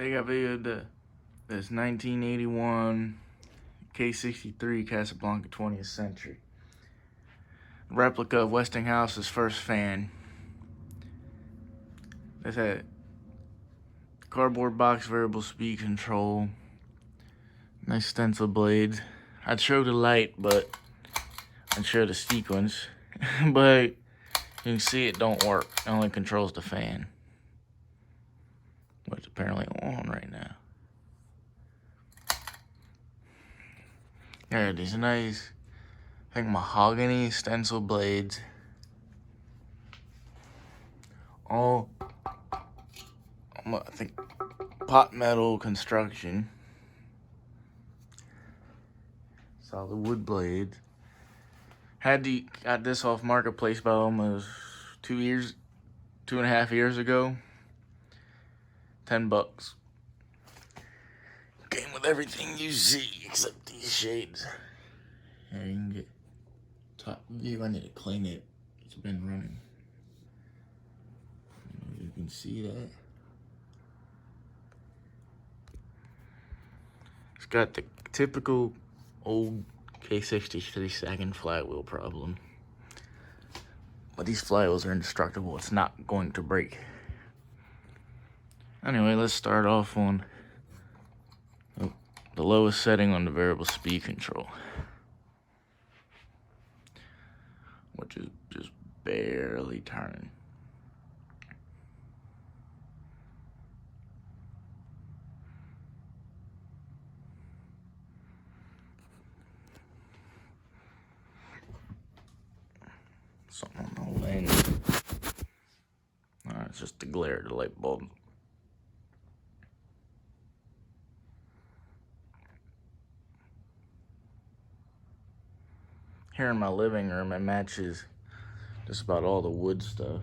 They got videoed this 1981 k-63 Casablanca 20th century. Replica of Westinghouse's first fan. This had cardboard box variable speed control. Nice stencil blades. I'd show the light, but I'd show the sequence. But you can see it don't work. It only controls the fan, which is apparently on right now. There are these nice, I think, mahogany stencil blades. All, I think, pot metal construction. Solid wood blades. Got this off Marketplace about almost 2.5 years ago. $10. Came with everything you see except these shades. Here you can get top view. I need to clean it. It's been running. You can see that. It's got the typical old k-63 sagging flywheel problem. But these flywheels are indestructible. It's not going to break. Anyway, let's start off on the lowest setting on the variable speed control, which is just barely turning. Something on the lens. It's just the glare of the light bulb. Here in my living room, it matches just about all the wood stuff.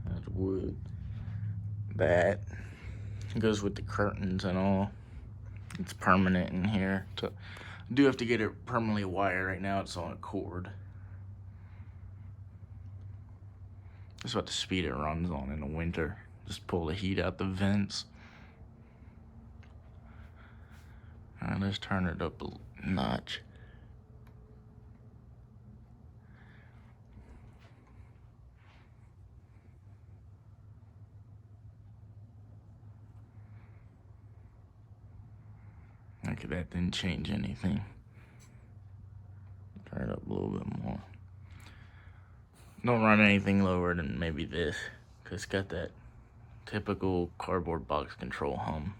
That's wood. That goes with the curtains and all. It's permanent in here. So I do have to get it permanently wired. Right now it's on a cord. That's what the speed it runs on in the winter. Just pull the heat out the vents. Alright, let's turn it up a notch. Okay, that didn't change anything. Turn it up a little bit more. Don't run anything lower than maybe this, because it's got that typical cardboard box control hum.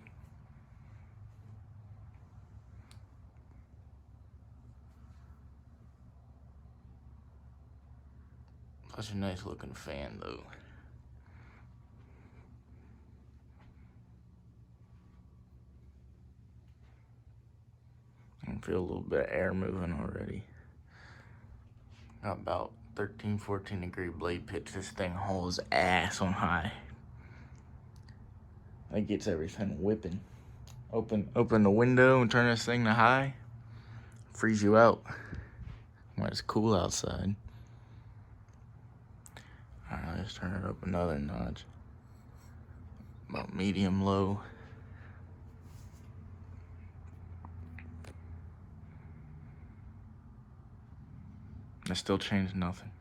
Such a nice looking fan though. I can feel a little bit of air moving already. Got about 13-14 degree blade pitch. This thing hauls ass on high. It gets everything whipping. Open the window and turn this thing to high. Freeze you out when it's cool outside. Alright, let's turn it up another notch. About medium low. That still changed nothing.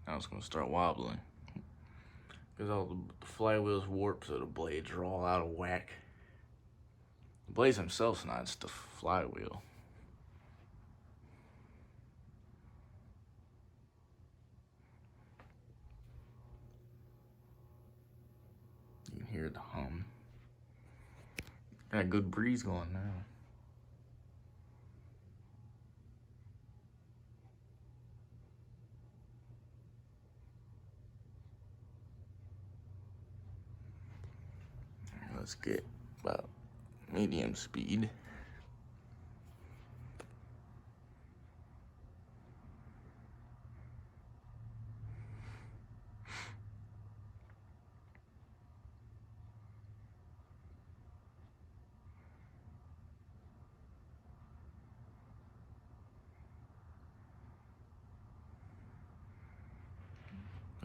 Now it's gonna start wobbling. Because all the flywheel's warped, so the blades are all out of whack. The blades themselves not, it's the flywheel. You can hear the hum. Got a good breeze going now. Let's get about medium speed.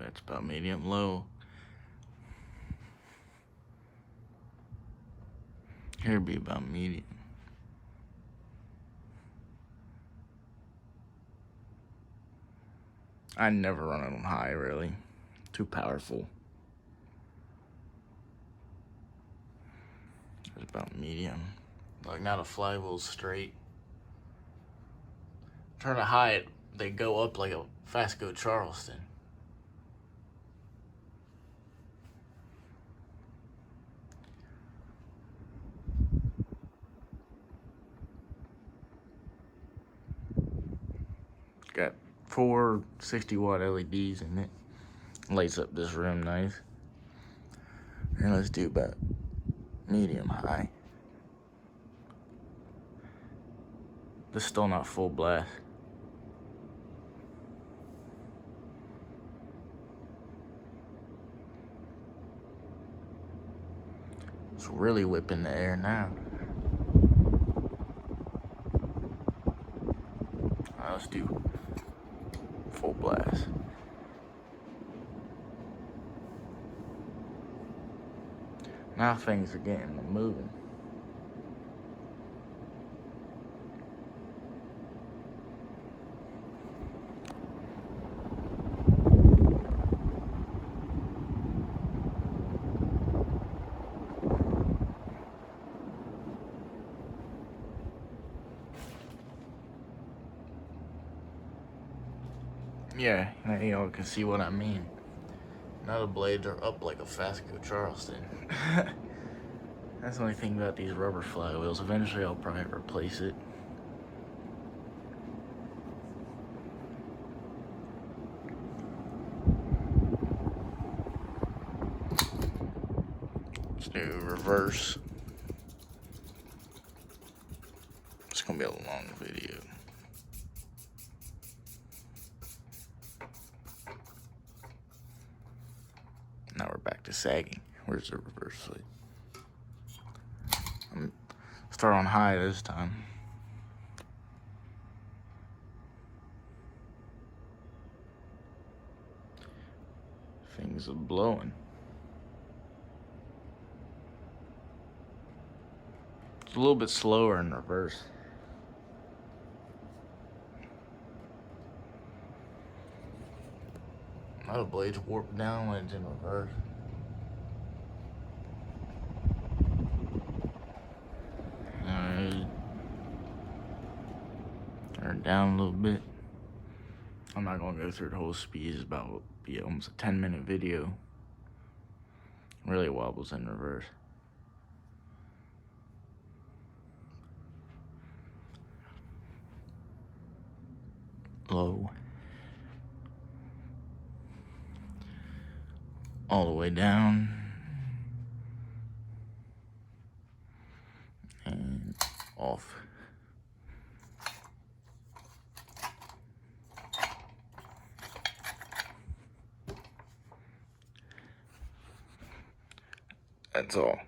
That's about medium low. Here would be about medium. I never run it on high, really. Too powerful. It's about medium. Like now the flywheel's straight. Turn it high, they go up like a Fasco Charleston. Got 4 60-watt LEDs in it. Lights up this room nice. And let's do about medium high. This is still not full blast. It's really whipping the air now. Alright, let's do full blast. Now things are getting moving. Yeah, now y'all can see what I mean. Now the blades are up like a Fasco Charleston. That's the only thing about these rubber flywheels. Eventually I'll probably replace it. Let's do reverse. It's gonna be a long video. Now we're back to sagging. Where's the reverse slate? Start on high this time. Things are blowing. It's a little bit slower in reverse. Now the blade's warped down when it's in reverse. Alright. Turn it down a little bit. I'm not gonna go through the whole speed. It's about be almost a 10-minute video. Really wobbles in reverse. Low. All the way down. And off. That's all.